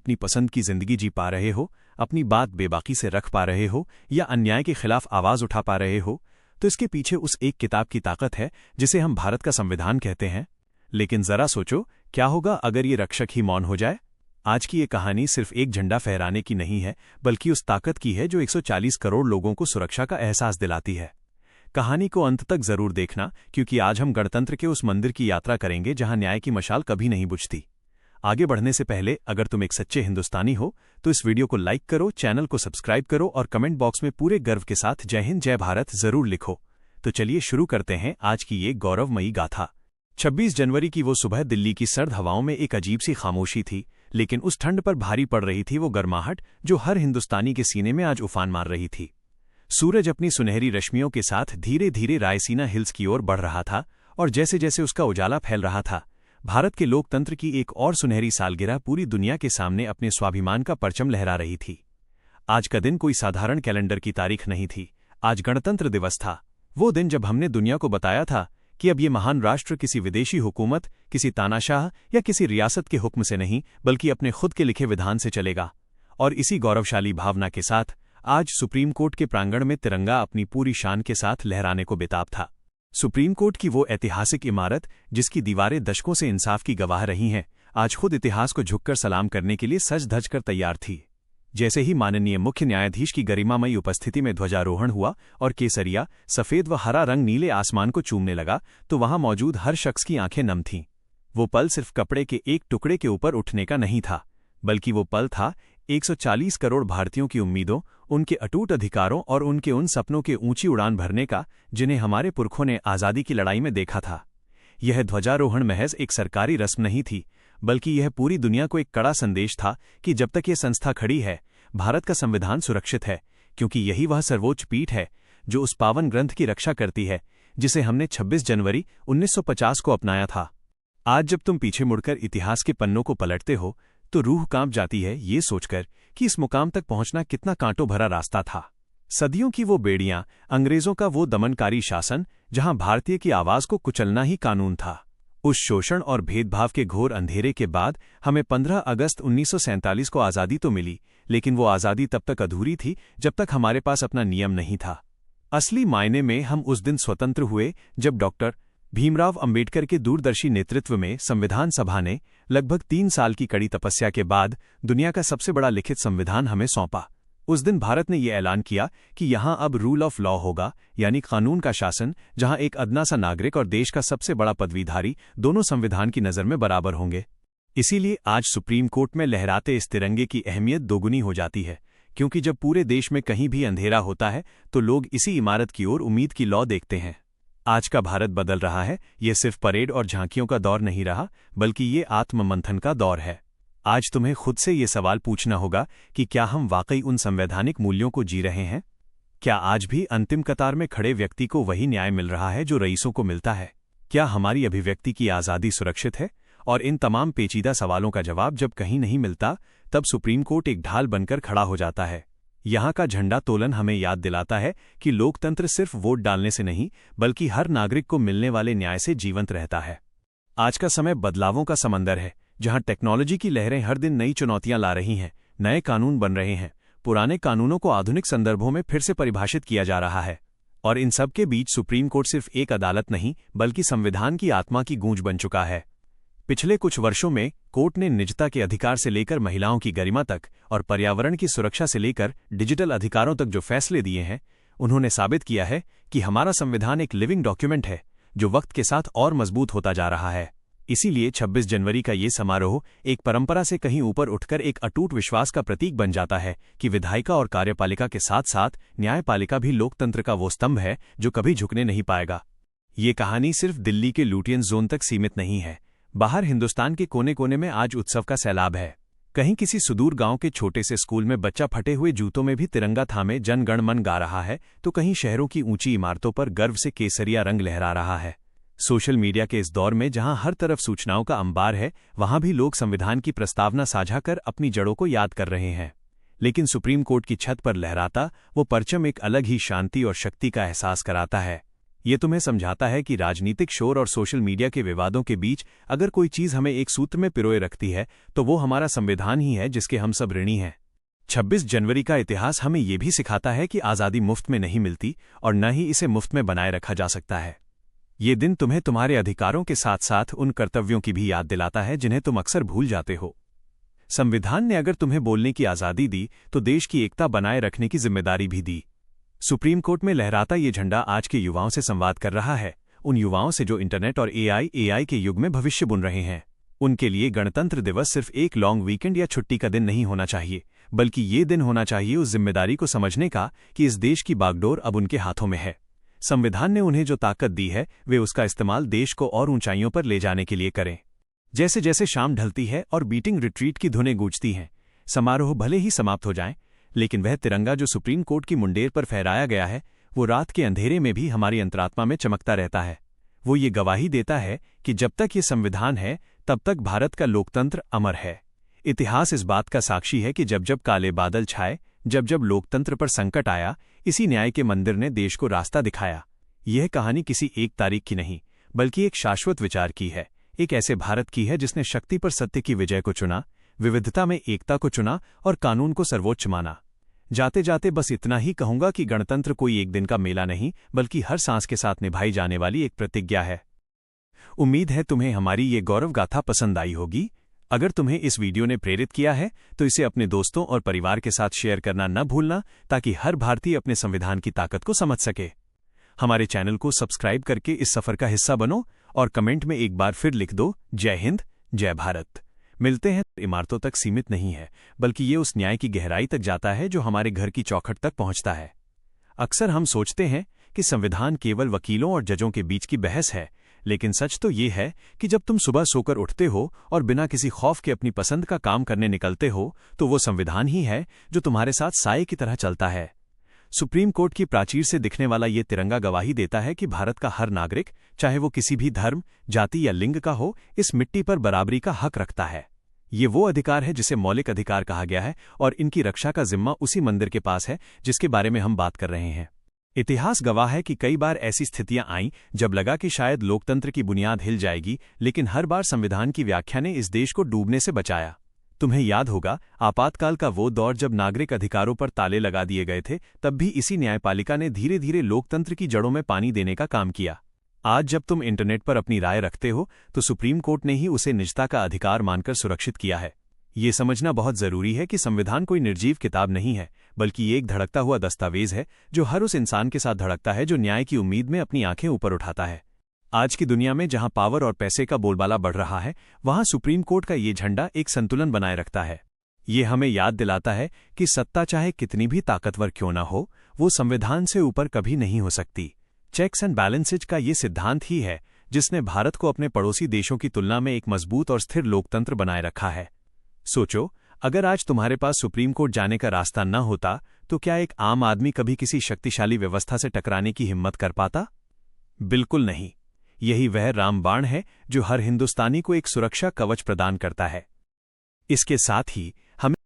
अपनी पसंद की जिंदगी जी पा रहे हो, अपनी बात बेबाकी से रख पा रहे हो या अन्याय के खिलाफ आवाज उठा पा रहे हो, तो इसके पीछे उस एक किताब की ताकत है जिसे हम भारत का संविधान कहते हैं। लेकिन जरा सोचो, क्या होगा अगर ये रक्षक ही मौन हो जाए? आज की ये कहानी सिर्फ एक झंडा फहराने की नहीं है, बल्कि उस ताकत की है जो 140 करोड़ लोगों को सुरक्षा का एहसास दिलाती है। कहानी को अंत तक जरूर देखना, क्योंकि आज हम गणतंत्र के उस मंदिर की यात्रा करेंगे जहां न्याय की मशाल कभी नहीं बुझती। आगे बढ़ने से पहले अगर तुम एक सच्चे हिंदुस्तानी हो तो इस वीडियो को लाइक करो, चैनल को सब्सक्राइब करो और कमेंट बॉक्स में पूरे गर्व के साथ जय हिंद जय भारत जरूर लिखो। तो चलिए शुरू करते हैं आज की ये गौरवमयी गाथा। 26 जनवरी की वो सुबह दिल्ली की सर्द हवाओं में एक अजीब सी खामोशी थी, लेकिन उस ठंड पर भारी पड़ रही थी वो गर्माहट जो हर हिंदुस्तानी के सीने में आज उफान मार रही थी। सूरज अपनी सुनहरी रश्मियों के साथ धीरे धीरे रायसीना हिल्स की ओर बढ़ रहा था और जैसे जैसे उसका उजाला फैल रहा था, भारत के लोकतंत्र की एक और सुनहरी सालगिरह पूरी दुनिया के सामने अपने स्वाभिमान का परचम लहरा रही थी। आज का दिन कोई साधारण कैलेंडर की तारीख नहीं थी, आज गणतंत्र दिवस था। वो दिन जब हमने दुनिया को बताया था कि अब ये महान राष्ट्र किसी विदेशी हुकूमत, किसी तानाशाह या किसी रियासत के हुक्म से नहीं, बल्कि अपने खुद के लिखे विधान से चलेगा। और इसी गौरवशाली भावना के साथ आज सुप्रीम कोर्ट के प्रांगण में तिरंगा अपनी पूरी शान के साथ लहराने को बेताब था। सुप्रीम कोर्ट की वो ऐतिहासिक इमारत जिसकी दीवारें दशकों से इंसाफ की गवाह रही हैं, आज खुद इतिहास को झुककर सलाम करने के लिए सज धज कर तैयार थी। जैसे ही माननीय मुख्य न्यायाधीश की गरिमामयी उपस्थिति में ध्वजारोहण हुआ और केसरिया, सफेद व हरा रंग नीले आसमान को चूमने लगा, तो वहां मौजूद हर शख्स की आंखें नम थीं। वो पल सिर्फ कपड़े के एक टुकड़े के ऊपर उठने का नहीं था, बल्कि वो पल था 140 करोड़ भारतीयों की उम्मीदों, उनके अटूट अधिकारों और उनके उन सपनों के ऊंची उड़ान भरने का जिन्हें हमारे पुरखों ने आज़ादी की लड़ाई में देखा था। यह ध्वजारोहण महज एक सरकारी रस्म नहीं थी, बल्कि यह पूरी दुनिया को एक कड़ा संदेश था कि जब तक ये संस्था खड़ी है, भारत का संविधान सुरक्षित है, क्योंकि यही वह सर्वोच्च पीठ है जो उस पावन ग्रंथ की रक्षा करती है जिसे हमने 26 जनवरी 1950 को अपनाया था। आज जब तुम पीछे मुड़कर इतिहास के पन्नों को पलटते हो तो रूह कांप जाती है ये सोचकर कि इस मुकाम तक पहुंचना कितना कांटों भरा रास्ता था। सदियों की वो बेड़ियां, अंग्रेजों का वो दमनकारी शासन जहां भारतीय की आवाज को कुचलना ही कानून था। उस शोषण और भेदभाव के घोर अंधेरे के बाद हमें 15 अगस्त 1947 को आज़ादी तो मिली, लेकिन वो आज़ादी तब तक अधूरी थी जब तक हमारे पास अपना नियम नहीं था। असली मायने में हम उस दिन स्वतंत्र हुए जब डॉक्टर भीमराव अंबेडकर के दूरदर्शी नेतृत्व में संविधान सभा ने लगभग 3 साल की कड़ी तपस्या के बाद दुनिया का सबसे बड़ा लिखित संविधान हमें सौंपा। उस दिन भारत ने ये ऐलान किया कि यहाँ अब रूल ऑफ लॉ होगा, यानी कानून का शासन, जहाँ एक अदना सा नागरिक और देश का सबसे बड़ा पदवीधारी दोनों संविधान की नज़र में बराबर होंगे। इसीलिए आज सुप्रीम कोर्ट में लहराते इस तिरंगे की अहमियत दोगुनी हो जाती है, क्योंकि जब पूरे देश में कहीं भी अंधेरा होता है तो लोग इसी इमारत की ओर उम्मीद की लौ देखते हैं। आज का भारत बदल रहा है, ये सिर्फ परेड और झांकियों का दौर नहीं रहा, बल्कि ये आत्ममंथन का दौर है। आज तुम्हें खुद से ये सवाल पूछना होगा कि क्या हम वाकई उन संवैधानिक मूल्यों को जी रहे हैं? क्या आज भी अंतिम कतार में खड़े व्यक्ति को वही न्याय मिल रहा है जो रईसों को मिलता है? क्या हमारी अभिव्यक्ति की आज़ादी सुरक्षित है? और इन तमाम पेचीदा सवालों का जवाब जब कहीं नहीं मिलता, तब सुप्रीम कोर्ट एक ढाल बनकर खड़ा हो जाता है। यहाँ का झंडा तोलन हमें याद दिलाता है कि लोकतंत्र सिर्फ वोट डालने से नहीं, बल्कि हर नागरिक को मिलने वाले न्याय से जीवंत रहता है। आज का समय बदलावों का समंदर है, जहाँ टेक्नोलॉजी की लहरें हर दिन नई चुनौतियां ला रही हैं, नए कानून बन रहे हैं, पुराने कानूनों को आधुनिक संदर्भों में फिर से परिभाषित किया जा रहा है। और इन सब के बीच सुप्रीम कोर्ट सिर्फ एक अदालत नहीं, बल्कि संविधान की आत्मा की गूंज बन चुका है। पिछले कुछ वर्षों में कोर्ट ने निजता के अधिकार से लेकर महिलाओं की गरिमा तक और पर्यावरण की सुरक्षा से लेकर डिजिटल अधिकारों तक जो फैसले दिए हैं, उन्होंने साबित किया है कि हमारा संविधान एक लिविंग डॉक्यूमेंट है जो वक्त के साथ और मजबूत होता जा रहा है। इसीलिए 26 जनवरी का ये समारोह एक परंपरा से कहीं ऊपर उठकर एक अटूट विश्वास का प्रतीक बन जाता है कि विधायिका और कार्यपालिका के साथ साथ न्यायपालिका भी लोकतंत्र का वो स्तंभ है जो कभी झुकने नहीं पाएगा। ये कहानी सिर्फ दिल्ली के लुटियन जोन तक सीमित नहीं है, बाहर हिंदुस्तान के कोने कोने में आज उत्सव का सैलाब है। कहीं किसी सुदूर गांव के छोटे से स्कूल में बच्चा फटे हुए जूतों में भी तिरंगा थामे जन गण मन गा रहा है, तो कहीं शहरों की ऊंची इमारतों पर गर्व से केसरिया रंग लहरा रहा है। सोशल मीडिया के इस दौर में जहां हर तरफ सूचनाओं का अंबार है, वहां भी लोग संविधान की प्रस्तावना साझा कर अपनी जड़ों को याद कर रहे हैं। लेकिन सुप्रीम कोर्ट की छत पर लहराता वो परचम एक अलग ही शांति और शक्ति का एहसास कराता है। ये तुम्हें समझाता है कि राजनीतिक शोर और सोशल मीडिया के विवादों के बीच अगर कोई चीज हमें एक सूत्र में पिरोए रखती है तो वो हमारा संविधान ही है, जिसके हम सब ऋणी हैं। 26 जनवरी का इतिहास हमें ये भी सिखाता है कि आज़ादी मुफ्त में नहीं मिलती और न ही इसे मुफ्त में बनाए रखा जा सकता है। ये दिन तुम्हें तुम्हारे अधिकारों के साथ साथ उन कर्तव्यों की भी याद दिलाता है जिन्हें तुम अक्सर भूल जाते हो। संविधान ने अगर तुम्हें बोलने की आज़ादी दी तो देश की एकता बनाए रखने की जिम्मेदारी भी दी। सुप्रीम कोर्ट में लहराता ये झंडा आज के युवाओं से संवाद कर रहा है, उन युवाओं से जो इंटरनेट और एआई के युग में भविष्य बुन रहे हैं। उनके लिए गणतंत्र दिवस सिर्फ एक लॉन्ग वीकेंड या छुट्टी का दिन नहीं होना चाहिए, बल्कि ये दिन होना चाहिए उस जिम्मेदारी को समझने का कि इस देश की बागडोर अब उनके हाथों में है। संविधान ने उन्हें जो ताकत दी है वे उसका इस्तेमाल देश को और ऊंचाइयों पर ले जाने के लिए करें। जैसे जैसे शाम ढलती है और बीटिंग रिट्रीट की धुनें गूंजती हैं, समारोह भले ही समाप्त हो जाएं, लेकिन वह तिरंगा जो सुप्रीम कोर्ट की मुंडेर पर फहराया गया है वो रात के अंधेरे में भी हमारी अंतरात्मा में चमकता रहता है। वो ये गवाही देता है कि जब तक ये संविधान है तब तक भारत का लोकतंत्र अमर है। इतिहास इस बात का साक्षी है कि जब जब काले बादल छाए, जब जब लोकतंत्र पर संकट आया, इसी न्याय के मंदिर ने देश को रास्ता दिखाया। यह कहानी किसी एक तारीख की नहीं, बल्कि एक शाश्वत विचार की है, एक ऐसे भारत की है जिसने शक्ति पर सत्य की विजय को चुना, विविधता में एकता को चुना और कानून को सर्वोच्च माना। जाते जाते बस इतना ही कहूंगा कि गणतंत्र कोई एक दिन का मेला नहीं, बल्कि हर सांस के साथ निभाई जाने वाली एक प्रतिज्ञा है। उम्मीद है तुम्हें हमारी ये गौरव गाथा पसंद आई होगी। अगर तुम्हें इस वीडियो ने प्रेरित किया है तो इसे अपने दोस्तों और परिवार के साथ शेयर करना न भूलना, ताकि हर भारतीय अपने संविधान की ताकत को समझ सके। हमारे चैनल को सब्सक्राइब करके इस सफर का हिस्सा बनो और कमेंट में एक बार फिर लिख दो, जय हिंद, जय भारत। मिलते हैं इमारतों तक सीमित नहीं है, बल्कि ये उस न्याय की गहराई तक जाता है जो हमारे घर की चौखट तक पहुंचता है। अक्सर हम सोचते हैं कि संविधान केवल वकीलों और जजों के बीच की बहस है, लेकिन सच तो ये है कि जब तुम सुबह सोकर उठते हो और बिना किसी खौफ के अपनी पसंद का काम करने निकलते हो तो वो संविधान ही है जो तुम्हारे साथ साए की तरह चलता है। सुप्रीम कोर्ट की प्राचीर से दिखने वाला ये तिरंगा गवाही देता है कि भारत का हर नागरिक, चाहे वो किसी भी धर्म, जाति या लिंग का हो, इस मिट्टी पर बराबरी का हक रखता है। ये वो अधिकार है जिसे मौलिक अधिकार कहा गया है और इनकी रक्षा का जिम्मा उसी मंदिर के पास है जिसके बारे में हम बात कर रहे हैं। इतिहास गवाह है कि कई बार ऐसी स्थितियां आईं जब लगा कि शायद लोकतंत्र की बुनियाद हिल जाएगी, लेकिन हर बार संविधान की व्याख्या ने इस देश को डूबने से बचाया। तुम्हें याद होगा आपातकाल का वो दौर जब नागरिक अधिकारों पर ताले लगा दिए गए थे, तब भी इसी न्यायपालिका ने धीरे धीरे लोकतंत्र की जड़ों में पानी देने का काम किया। आज जब तुम इंटरनेट पर अपनी राय रखते हो तो सुप्रीम कोर्ट ने ही उसे निजता का अधिकार मानकर सुरक्षित किया है। ये समझना बहुत जरूरी है कि संविधान कोई निर्जीव किताब नहीं है, बल्कि ये एक धड़कता हुआ दस्तावेज है जो हर उस इंसान के साथ धड़कता है जो न्याय की उम्मीद में अपनी आंखें ऊपर उठाता है। आज की दुनिया में जहां पावर और पैसे का बोलबाला बढ़ रहा है, वहां सुप्रीम कोर्ट का ये झंडा एक संतुलन बनाए रखता है। ये हमें याद दिलाता है कि सत्ता चाहे कितनी भी ताकतवर क्यों न हो, वो संविधान से ऊपर कभी नहीं हो सकती। चेक्स एंड बैलेंसेज का ये सिद्धांत ही है जिसने भारत को अपने पड़ोसी देशों की तुलना में एक मजबूत और स्थिर लोकतंत्र बनाए रखा है। सोचो, अगर आज तुम्हारे पास सुप्रीम कोर्ट जाने का रास्ता न होता तो क्या एक आम आदमी कभी किसी शक्तिशाली व्यवस्था से टकराने की हिम्मत कर पाता? बिल्कुल नहीं। यही वह रामबाण है जो हर हिंदुस्तानी को एक सुरक्षा कवच प्रदान करता है। इसके साथ ही हमें